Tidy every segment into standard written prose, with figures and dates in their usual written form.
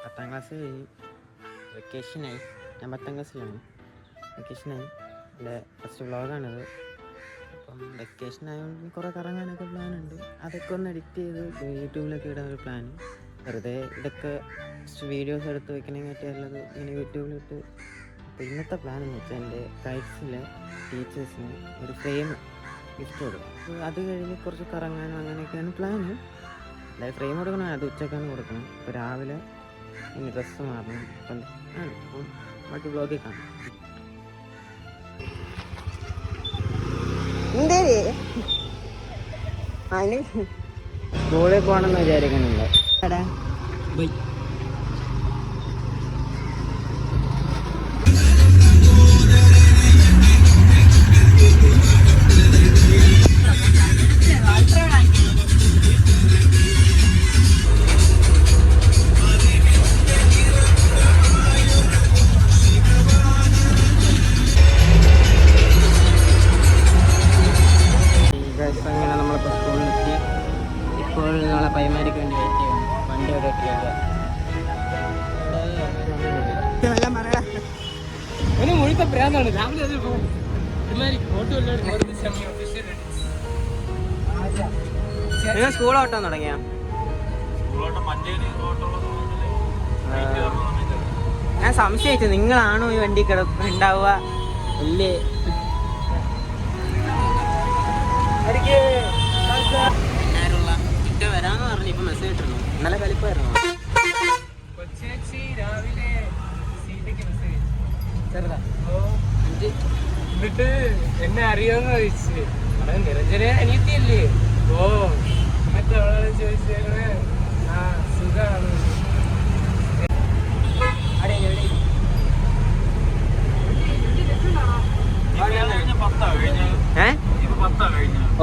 10ാം class കഴിഞ്ഞ് വെക്കേഷനായി. ഞാൻ 10ാം ക്ലാസ്സിലാണ്. വെക്കേഷനായി. എൻ്റെ ഫസ്റ്റ് വ്ളോഗാണിത്. അപ്പം വെക്കേഷനായതുകൊണ്ട് കുറേ കറങ്ങാനൊക്കെ പ്ലാനുണ്ട്. അതൊക്കെ ഒന്ന് എഡിറ്റ് ചെയ്ത് യൂട്യൂബിലൊക്കെ ഇടാൻ ഒരു പ്ലാൻ. വെറുതെ ഇതൊക്കെ വീഡിയോസ് എടുത്ത് വെക്കണമെങ്കിൽ ഉള്ളത് ഇങ്ങനെ യൂട്യൂബിലിട്ട്. അപ്പോൾ ഇന്നത്തെ പ്ലാൻ എന്ന് വെച്ചാൽ എൻ്റെ കൈറ്റ്സിലെ ടീച്ചേഴ്സിന് ഒരു ഫ്രെയിം ഗിഫ്റ്റ് കൊടുക്കും. അത് കഴിഞ്ഞ് കുറച്ച് കറങ്ങാനും അങ്ങനെയൊക്കെയാണ് പ്ലാന്. അതായത് ഫ്രെയിം കൊടുക്കണം, അത് ഉച്ചക്കാണ് കൊടുക്കണം. ഇപ്പോൾ രാവിലെ ഇനി ഡ്രസ്സ് മാറണം. അപ്പം ബാക്കി ബ്ലോഗിൽ കാണാം. സ്കൂളിൽ പോകണമെന്ന് വിചാരിക്കുന്നുണ്ട്. ബൈ. അങ്ങനെ നമ്മളിപ്പോൾ സ്കൂളിലെത്തി. ഇപ്പോൾ നാളെ പൈമാരിക്ക് വേണ്ടി വെയിറ്റ് ചെയ്യണം. വണ്ടി ഇവിടെ എത്തിയത് മുഴുത്ത പ്രാന്താണ്. രാവിലെ നിങ്ങൾ സ്കൂൾ ഓട്ടം തുടങ്ങിയ? ഞാൻ സംശയിച്ചു നിങ്ങളാണോ ഈ വണ്ടി ഉണ്ടാവുക ഇല്ലേ. വരാന്ന് പറഞ്ഞു. ഇപ്പൊ മെസ്സേജ് ഇട്ടിരുന്നു. ഇന്നലെ കളിപ്പായിരുന്നു. എന്നിട്ട് എന്നെ അറിയാന്ന് ചോദിച്ചു. നിരഞ്ജന അനിയത്തിയല്ലേ? ഓ മറ്റേ ചോദിച്ചേ. ആ സുഖാണ്.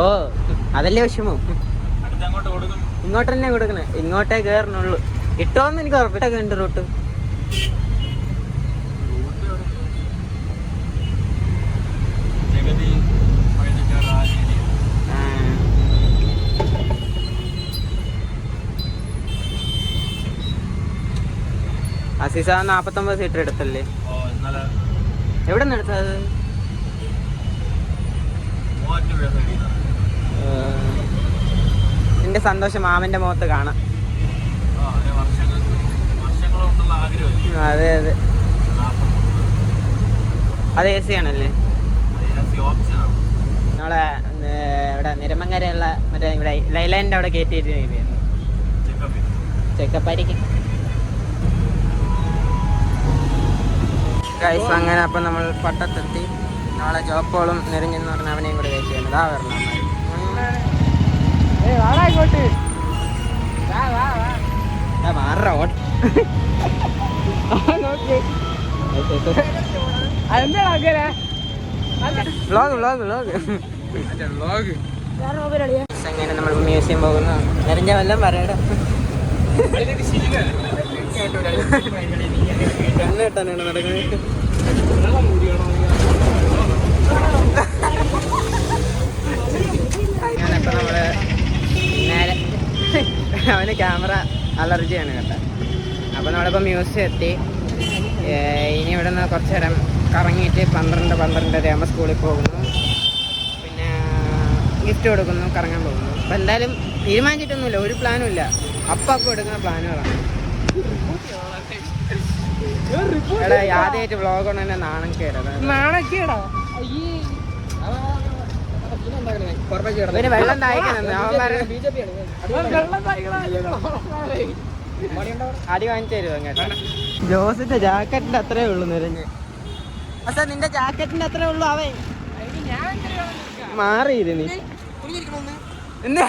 ഓ അതല്ലേ വിഷമോ. ഇങ്ങോട്ട് തന്നെ കൊടുക്കണേ. ഇങ്ങോട്ടേ കയറണുള്ളൂ. ഇട്ടോന്ന് എനിക്ക് ഉറപ്പിട്ടൊക്കെ ഉണ്ട് റൂട്ട്. അസീസ 49 സീറ്റർ എടുത്തല്ലേ? എവിടെ നിന്ന് എടുത്തത്? എന്റെ സന്തോഷം മാമന്റെ മുഖത്ത് കാണാം. അതെ അതെ. അത് AC ആണല്ലേ? നമ്മളെ ഇവിടെ നിരമങ്ങരയുള്ള മറ്റേ ഇവിടെ ലൈലാൻഡ് അവിടെ കയറ്റിയിട്ട് ചെക്കപ്പായിരിക്കും. ഗൈസ് അങ്ങനെ അപ്പം നമ്മൾ പട്ടത്തെത്തി. നാളെ ജോപ്പോളും നിരഞ്ഞെന്ന് പറഞ്ഞാൽ അവനെയും കൂടെ വെയിറ്റ് ചെയ്യണം. ഇതാ വരണം. അങ്ങനെ നമ്മൾ മ്യൂസിയം പോകുന്നു. നിരഞ്ഞ വല്ലതും പറയട. കണ്ണിട്ടാനാണ് നടക്കുന്നത്. ഞാനിപ്പോൾ നമ്മള് നേരെ അവന് ക്യാമറ അലർജിയാണ് കേട്ടോ. അപ്പോൾ നമ്മളിപ്പോൾ മ്യൂസിയം എത്തി. ഇനി ഇവിടെ നിന്ന് കുറച്ച് നേരം കറങ്ങിയിട്ട് 12-12:30 ആകുമ്പോൾ സ്കൂളിൽ പോകുന്നു. പിന്നെ ഗിഫ്റ്റ് കൊടുക്കുന്നു, കറങ്ങാൻ പോകുന്നു. അപ്പോൾ എന്തായാലും തീരുമാനിച്ചിട്ടൊന്നുമില്ല, ഒരു പ്ലാനും ഇല്ല. അപ്പം എടുക്കുന്ന പ്ലാനുകളാണ്. എടാ ആദ്യമായിട്ട് വ്ളോഗ് കൊണ്ട് തന്നെ നാണക്കേടാ. പിന്നെ വെള്ളം തായ്ക്കണം. അടി വാങ്ങിച്ചു തരുമോ കേട്ടോ? ജോസിന്റെ ജാക്കറ്റിന്റെ അത്രേ ഉള്ളൂ നിരഞ്ഞ്. പക്ഷെ നിന്റെ ജാക്കറ്റിന്റെ അത്രേ ഉള്ളൂ. അവൻ മാറിയിരുന്നു. നീ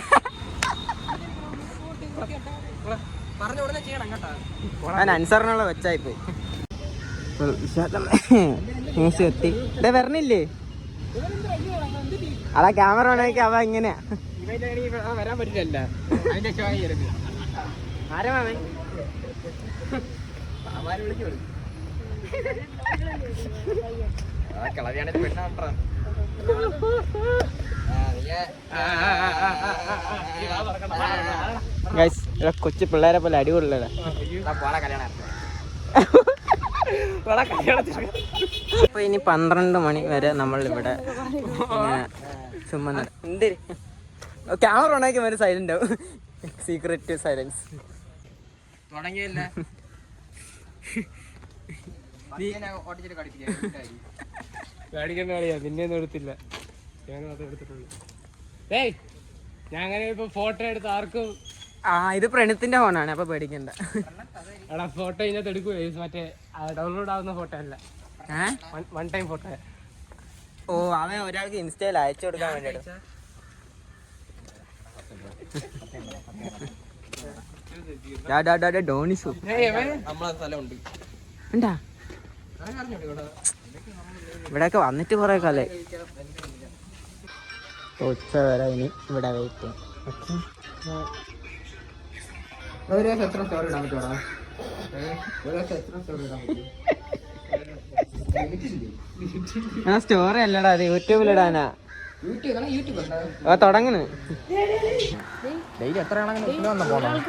ഞാൻ അനുസരണുള്ള വെച്ചായിപ്പോയി. മ്യൂസിയം എത്തി. ഇതേ വരണില്ലേ? അതാ ക്യാമറ വേണമെങ്കിൽ അവ ഇങ്ങനെയാ വരാൻ പറ്റില്ല. ആരാ മാമേ? കളവിയാണ് പെണ്ണാ. ഗൈസ് ഇവിടെ കൊച്ചു പിള്ളേരെ പോലെ അടിപൊളിയല്ലേ. അപ്പൊ ഇനി 12 മണി വരെ നമ്മൾ ഇവിടെ ചുമ്മാ എന്ത് ക്യാമറ ഉണ്ടാക്കി വരെ സൈലന്റ് ആവും. സീക്രട്ട് സൈലൻസ് തുടങ്ങിയല്ലേ കാണിക്കേണ്ട കളിയാ. നിന്നെയൊന്നും എടുത്തില്ല, ഞാൻ മാത്രം എടുത്തിട്ടുള്ളൂ. ഏയ് ഞാൻ അങ്ങനെ ഇപ്പൊ ഫോട്ടോ എടുത്ത് ആർക്കും. ഇത് പ്രണത്തിന്റെ ഫോണാണ്, അപ്പൊ പേടിക്കണ്ട. എടാ ഫോട്ടോ ഇതിനകത്ത് എടുക്കുവേ, മറ്റേ ഡൗൺലോഡ് ആവുന്ന ഫോട്ടോ അല്ല, വൺ ടൈം ഫോട്ടോ. ഓ അവൻ ഒരാൾക്ക് ഇൻസ്റ്റയിൽ അയച്ചു കൊടുക്കാൻ വേണ്ടിട്ട്. ഡോണിസു നമ്മളെ സ്ഥലമുണ്ട് ഉണ്ടാ ഇവിടെയൊക്കെ വന്നിട്ട് കുറെ കാലേ. ഉച്ച വരെ ഇനി ഇവിടെ വെയിറ്റ്. എത്ര സ്റ്റോറി ഇടാൻ പറ്റുവാടാ? സ്റ്റോറി അല്ലടാ, അത് യൂട്യൂബിലിടാനാ. തുടങ്ങണ്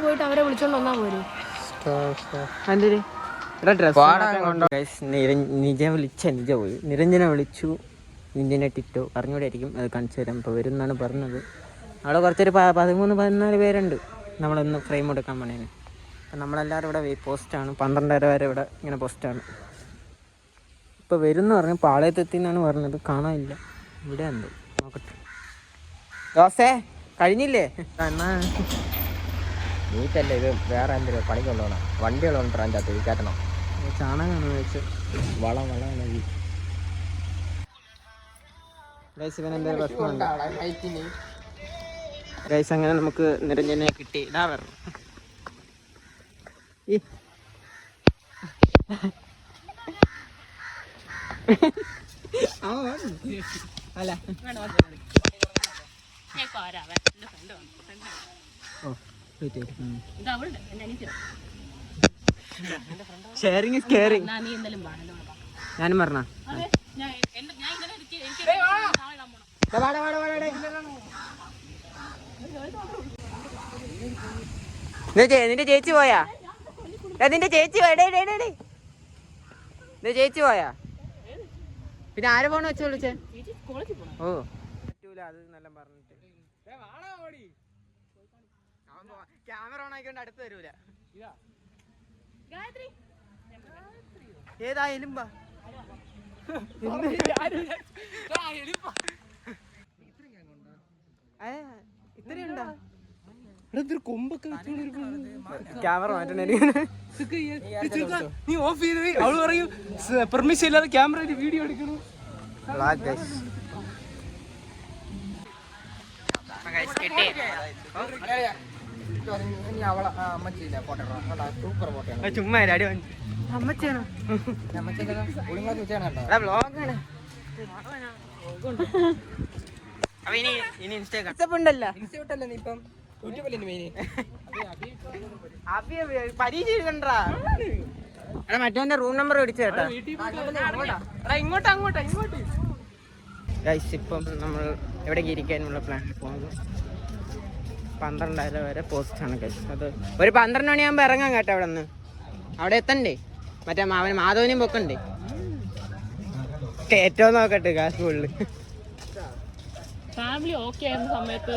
പോയിട്ട് അവരെ വിളിച്ചോണ്ട് വന്നാ പോരെ. നിജ പോയി. നിരഞ്ജന വിളിച്ചു, നിരഞ്ജന ടിറ്റോ അറിഞ്ഞൂടായിരിക്കും, അത് കാണിച്ചു തരാം. ഇപ്പോൾ വരും എന്നാണ് പറഞ്ഞത്. അവിടെ കുറച്ചൊരു 13-14 പേരുണ്ട് നമ്മളൊന്ന് ഫ്രെയിം എടുക്കാൻ വേണേന്. അപ്പം നമ്മളെല്ലാവരും ഇവിടെ പോസ്റ്റാണ്. 12:30 വരെ ഇവിടെ ഇങ്ങനെ പോസ്റ്റാണ്. ഇപ്പോൾ വരും എന്ന് പറഞ്ഞു, പാളയത്തെത്തി എന്നാണ് പറഞ്ഞത്. കാണാനില്ല, ഇവിടെ എന്തോ നോക്കട്ടെ. ദോസേ കഴിഞ്ഞില്ലേ? എന്നാ നീറ്റല്ലേ ഇത്, വേറെ എന്തെങ്കിലും പണിക്കുള്ളതാണ്. വണ്ടികളുണ്ട് അതിൻ്റെ അകത്ത് കയറ്റണം. ചാണകമാണ് വെച്ച് വളം ഇവനെന്തൊരു പ്രശ്നമുണ്ട് ഗൈസ്. അങ്ങനെ നമുക്ക് നിരഞ്ജനെ കിട്ടി. ഇതാ പറഞ്ഞു അല്ല ഷെയറിങ് ഇസ് കെയറിങ്. ഞാനും പറഞ്ഞ നിന്റെ ചേച്ചി പോയാ? നിന്റെ ചേച്ചി ചേച്ചി പോയാ? പിന്നെ ആരെ ഫോൺ വെച്ച് വിളിച്ചേ? ഓ പറ്റൂല, അത് നല്ല പറഞ്ഞിട്ട് ക്യാമറ ഓൺ ആയിക്കൊണ്ട് അടുത്ത് വരൂല. ഏതാ എലുമ്പാ? ഇത്രയുണ്ടോ? ക്യാമറ മാറ്റണേ. നീ ഓഫ് ചെയ്ത് അവള് പറയും പെർമിഷൻ ഇല്ലാതെ ക്യാമറ വീഡിയോ എടുക്കണം. ചുമ്മാ അമ്മച്ചാണ് വ്ളോഗാണ്. അപ്പൊ ഇനി ഇൻസ്റ്റഗ്രാം പരീക്ഷ എഴുതണ്ടാ. മറ്റവന്റെ റൂം നമ്പർ മേടിച്ചു കേട്ടാ. ഇങ്ങോട്ട് ഗൈസ് ഇപ്പം നമ്മൾ എവിടേക്ക് ഇരിക്കാനുള്ള പ്ലാൻ പോകുന്നു. 12:30 വരെ പോസ്റ്റാണ് ഗൈസ്. അത് ഒരു 12 മണിയാകുമ്പോൾ ഇറങ്ങാം കേട്ടോ. അവിടെ നിന്ന് അവിടെ എത്തണ്ടേ? മറ്റേ അവന് മാധവനെയും പൊക്കണ്ടേ? ഏറ്റവും നോക്കട്ടെ കാസർഗോഡില് ഫാമിലി ഓക്കെ ആയിരുന്ന സമയത്ത്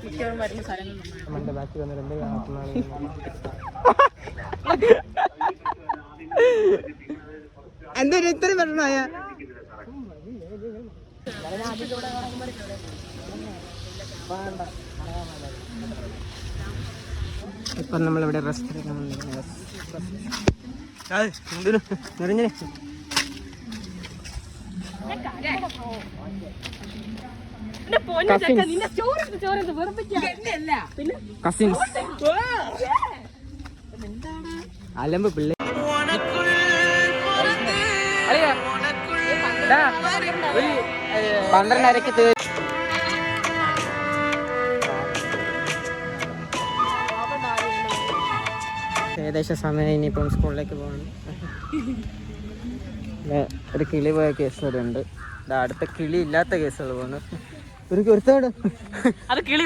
മിക്കവാറും വരുന്ന സ്ഥലങ്ങളുണ്ട്. എന്തൊരു ഇത്ര പറഞ്ഞായ ഇപ്പം നമ്മളിവിടെ റെസ്റ്റ് എടുക്കാൻ നിറഞ്ഞേ. കസിൻസ് അലമ്പ് പിള്ളേ. 12:30 ഏകദേശം സമയം. ഇനിയിപ്പം സ്കൂളിലേക്ക് പോകണം. ഒരു കിളി പോയ കേസുകളുണ്ട്. അടുത്ത കിളി ഇല്ലാത്ത കേസുകൾ പോകുന്നു. ഒരുത്തോട് അത് കിളി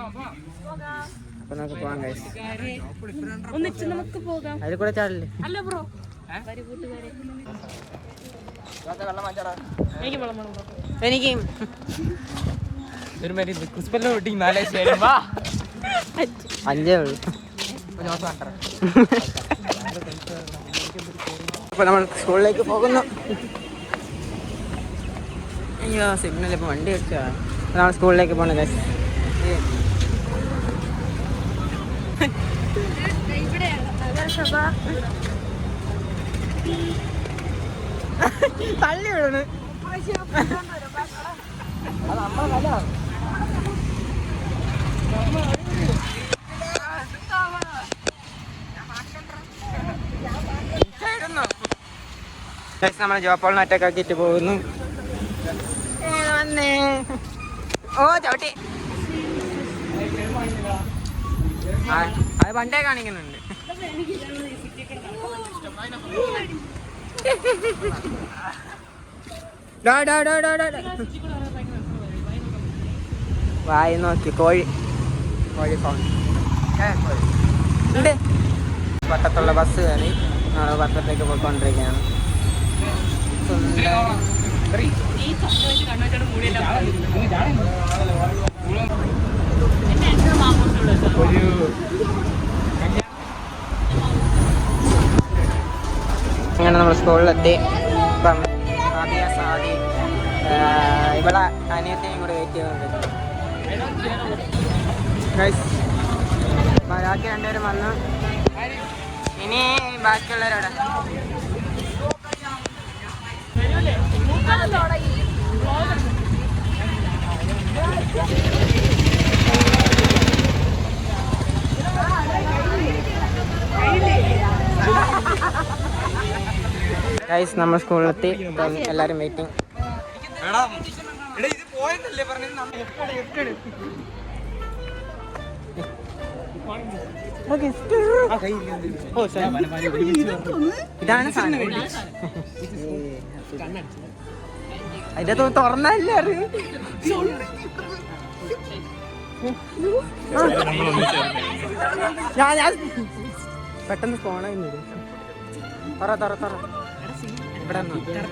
അപ്പൊ നമുക്ക് പോകാം ഗൈസ്. ഒന്നിച്ച് നമുക്ക് പോകാം. അതിൽ കൂടെ ചാടില്ലേ? അല്ല ബ്രോ, കൂട്ടുകാരെ എനിക്ക് വെള്ളം വേണം ബ്രോ. എനിക്കും ഒരു മരുന്ന് ക്രിസ്പെല്ലാം വിട്ടി 4 ശരി വാ 5 ഉള്ളൂ. അപ്പൊ നമ്മൾ സ്കൂളിലേക്ക് പോകുന്നു. അയ്യോ സിഗ്നൽ ഇപ്പൊ വണ്ടി വെച്ചാ നമ്മൾ സ്കൂളിലേക്ക് പോകണം ഗൈസ്. തള്ളി വിടണ്. നമ്മൾ ജോപ്പോളിനെ അറ്റാക്ക് ആക്കിയിട്ട് പോകുന്നു. ഓ ചവിട്ടി അത് പണ്ടേ കാണിക്കുന്നുണ്ട്. വായി നോക്കി കോഴി ഫോൺ ഉണ്ട്. പട്ടത്തുള്ള ബസ് കയറി നമ്മൾ പട്ടത്തേക്ക് പോയിക്കൊണ്ടിരിക്കുകയാണ്. അങ്ങനെ നമ്മൾ സ്കൂളിലെത്തി. ഇപ്പം സാദി ഇവിടെ അനിയത്തെയും കൂടെ വെയിറ്റ് ചെയ്യുന്നുണ്ട്. ബാക്കി 2 പേരും വന്നു. ഇനി ബാക്കിയുള്ളവരവിടെ ഗൈസ് നമ്മൾ സ്കൂളിലെത്തി. എല്ലാവരും വെയിറ്റിംഗ്. ഇതാണ് സാധനം. അതിന്റെ തുറന്നല്ലേ അറിയൂ. ഞാൻ പെട്ടെന്ന് ഫോണായിരുന്നു. തുറ ഇവിടെ ആലോചിക്കണം.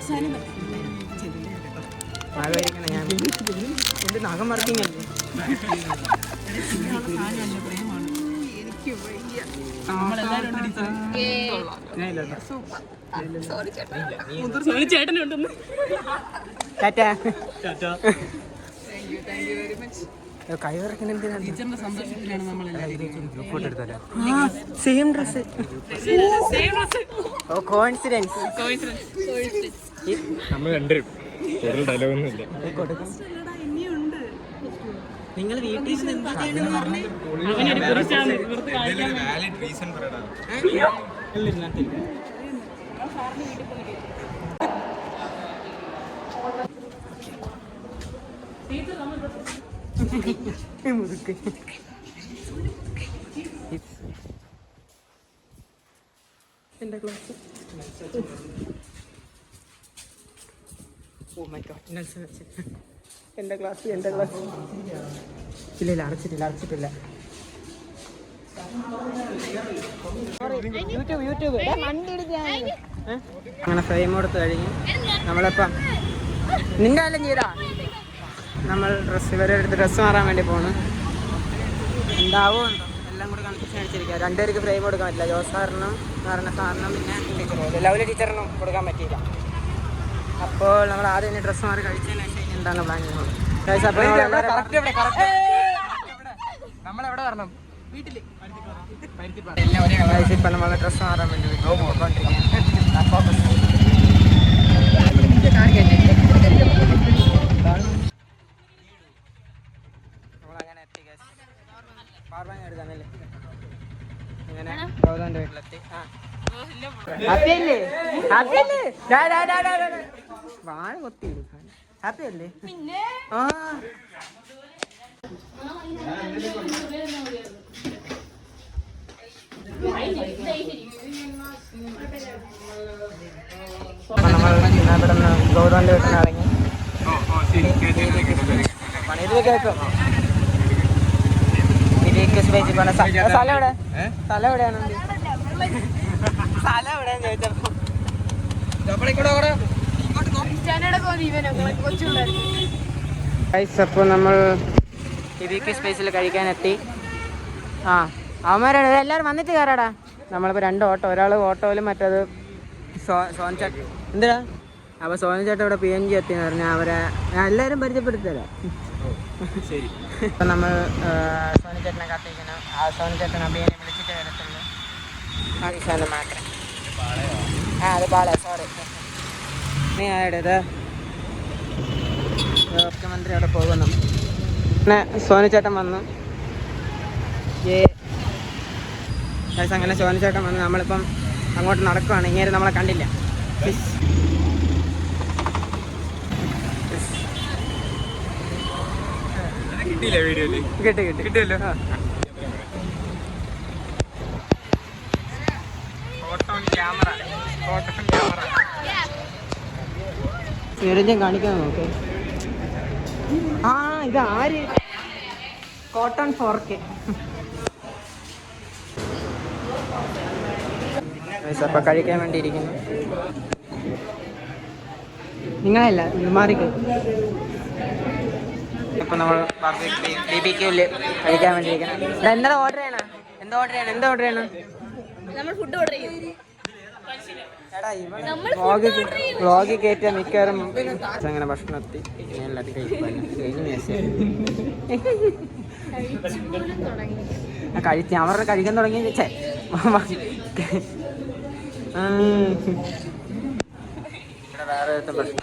ഞാൻ എന്റെ നഖം വർക്കിംഗ് അല്ലേ. ചേട്ടനുണ്ടെന്ന് കൈ വറക്കുന്ന എന്തിനാണ്? Same dress. Oh coincidence. നമ്മൾ രണ്ടുപേരും ഡയലോഗൊന്നും ഇല്ല. നിങ്ങൾ വീട്ടിൽ നിന്ന് എന്താ ചെയ്യണമെന്ന് പറഞ്ഞേ? എന്റെ ക്ലാസ്. Oh my god. എന്റെ ക്ലാസ് ഇല്ല അടച്ചിട്ടില്ല. യൂട്യൂബ് അങ്ങനെ ഫ്രെയിം കൊടുത്ത് കഴിഞ്ഞ് നമ്മളിപ്പം നിന്റെ എല്ലാം ചെയ്താ നമ്മൾ ഇവരെ അടുത്ത് ഡ്രസ്സ് മാറാൻ വേണ്ടി പോണ്. എന്താവോ എല്ലാം കൂടെ കൺഫ്യൂഷൻ അടിച്ചിരിക്കുക. 2 പേർക്ക് ഫ്രെയിം കൊടുക്കാൻ പറ്റില്ല. ജോസ് സാറിനും സാറിനും പിന്നെ ടീച്ചറും ലവ്ലി ടീച്ചറിനും കൊടുക്കാൻ പറ്റിയില്ല. അപ്പോൾ നമ്മൾ ആദ്യം ഡ്രസ്സ് മാറി കഴിച്ചതിന് ശേഷം എന്താണ് പ്ലാൻ ചെയ്യുന്നത്? നമ്മളെവിടെ വരണം? വീട്ടില് ഇപ്പം നമ്മൾ ഡ്രസ്സ് മാറാൻ വേണ്ടി നമ്മളങ്ങനെ എത്തി. പവർ ബാങ്ക് എടുക്കാന്നല്ലേ ഇങ്ങനെ ഗൗതന്റെ വീട്ടിലെത്തി. ഹാപ്പിയല്ലേ വാഴ കൊത്തി ഹാപ്പി അല്ലേ? ആ നമ്മൾ ഇവിടെ നിന്ന് ഗൗതന്റെ വീട്ടിൽ നിന്ന് ഇറങ്ങി പണിയിൽ കേൾക്കും. സ്പേസിൽ പോണ സ്ഥലം എവിടെ? സ്ഥലം എവിടെയാണ്? സ്ഥലം എവിടെയാന്ന് ചോദിച്ചപ്പോ അപ്പോൾ നമ്മൾ ഹിബിക്ക് സ്പേസിൽ കഴിക്കാനെത്തി. ആ അവന്മാരാണ് എല്ലാവരും വന്നിട്ട് കയറാടാ. നമ്മളിപ്പോൾ 2 ഓട്ടോ, ഒരാൾ ഓട്ടോയിലും മറ്റേത് സോൻ ചേട്ടൻ. എന്താ അപ്പോൾ സോൻ ചേട്ടൻ ഇവിടെ PNG എത്തിയെന്ന് പറഞ്ഞാൽ അവരെ ഞാൻ എല്ലാവരും പരിചയപ്പെടുത്തരാം. ശരി. ഇപ്പം നമ്മൾ സോനി ചേട്ടനെ കാത്തിരിക്കണം. ആ സോനി ചേട്ടൻ അഭിയനെ വിളിച്ചിട്ട് വരത്തുള്ളൂ. ആ വിശാലം മാത്രം. അത് പാള സോറി. നീ ആയിടേത് മുഖ്യമന്ത്രി അവിടെ പോകുന്നു. പിന്നെ സോനി ചേട്ടൻ വന്നു. അങ്ങനെ സോനി ചേട്ടൻ വന്നു. നമ്മളിപ്പം അങ്ങോട്ട് നടക്കുവാണ്. ഇങ്ങനെ നമ്മളെ കണ്ടില്ല. കിട്ടിയല്ലോ. നിരഞ്ജൻ കാണിക്കാൻ നോക്ക്. ആ ഇത് ആര്? Cotton 4K. അപ്പൊ കഴിക്കാൻ വേണ്ടി ഇരിക്കുന്നു. നിങ്ങളല്ല മാറിക്ക്. ഇപ്പൊ നമ്മൾ BBQ കഴിക്കാൻ വേണ്ടി ഇരിക്കണം. എന്താ ഓർഡർ ചെയ്യണം? എന്താ ഓർഡർ ചെയ്യണം? വ്ളോഗ് കയറ്റിയ മിക്കവാറും അങ്ങനെ ഭക്ഷണം എത്തി. എല്ലാവരും കഴിച്ച് അവരുടെ കഴിക്കാൻ തുടങ്ങി. വേറെ ഭക്ഷണം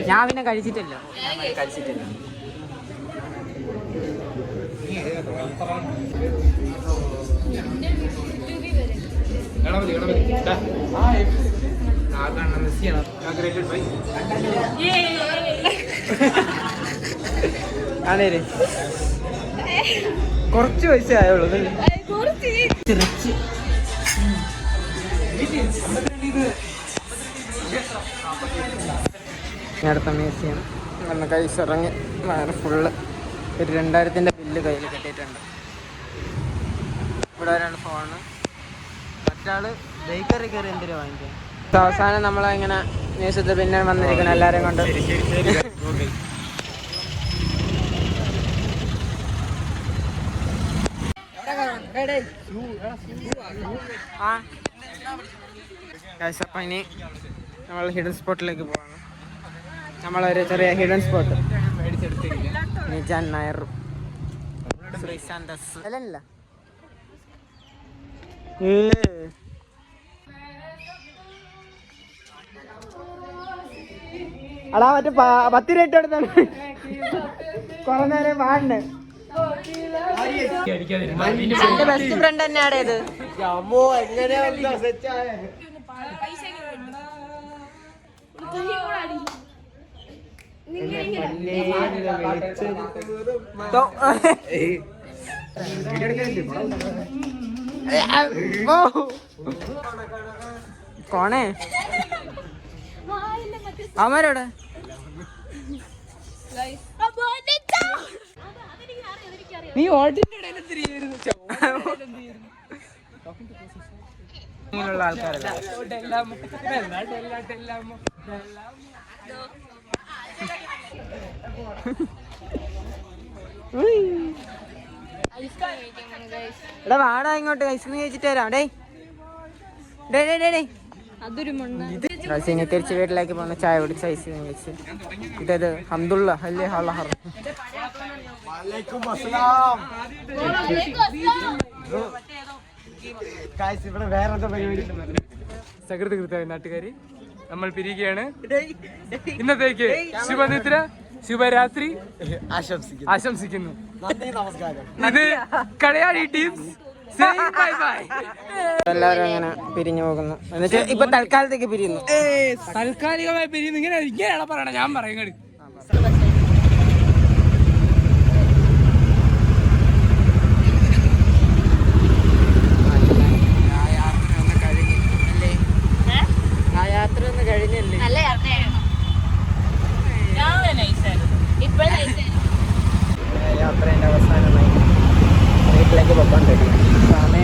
ഞാൻ പിന്നെ കഴിച്ചിട്ടില്ല. അതെ കുറച്ച് പൈസ ആയുള്ളൂ. അടുത്ത മ്യൂസിയം ഒന്ന് കഴിച്ചിറങ്ങി. വേറെ ഫുള്ള് ഒരു 2000-ൻ്റെ ബില്ല് കയ്യിൽ കെട്ടിയിട്ടുണ്ട്. ഇവിടെ ഒരാൾ ഫോണ്, മറ്റാള് ബേക്കറി കയറി എന്തിനാ വാങ്ങിക്കാൻ. അവസാനം നമ്മളിങ്ങനെ മ്യൂസിയത്തിൽ പിന്നെ വന്നിരിക്കണം എല്ലാവരെയും കൊണ്ട്. അപ്പം ഇനി നമ്മൾ ഹിഡൻ സ്പോട്ടിലേക്ക് പോവാണ്. നമ്മളൊരു ചെറിയ ഹിഡൻ സ്പോട്ട്. നിജാൻ നായർ ശ്രീശാന്തസ് അല്ലല്ല അടാ മറ്റേ 10 രൂപ ഇട്ട് എടുത്താണ് കുറെ നേരം പാടണ്ടേ. എന്റെ ബെസ്റ്റ് ഫ്രണ്ട് തന്നെയാണ് ഇത്. കോണേ അവന്മാരോടെ നീ ഇങ്ങനെയുള്ള ആൾക്കാരല്ല. എടാ വാടാ ഇങ്ങോട്ട് ഐസ്ക്രീം കഴിച്ചിട്ട് വരാം. ഇനി തിരിച്ച് വീട്ടിലേക്ക് പോകുന്ന ചായ കുടിച്ച് ഐസ്ക്രീം കഴിച്ച്. ഇതത് ഹംദുള്ള അല്ലേ ഹളഹർ. ഇവിടെ വേറെ സകൃതകൃതായ നാട്ടുകാരി നമ്മൾ പിരിയുകയാണ്. ഇന്നത്തേക്ക് ശുഭനിദ്ര ശുഭരാത്രി ആശംസിക്കുന്നു. ഇത് കടയാടി ടീംസ്. എല്ലാവരും അങ്ങനെ പിരിഞ്ഞു പോകുന്നു. എന്നിട്ട് ഇപ്പൊ തൽക്കാലത്തേക്ക് പിരിയുന്നു. താൽക്കാലികമായി പിരിയുന്നു. ഇങ്ങനെയാണ് പറയണ. ഞാൻ പറയും ഇപ്പൊ യാത്രേൻ്റെ അവസാനമായി വീട്ടിലേക്ക് പോകാൻ കഴിയും. സമയം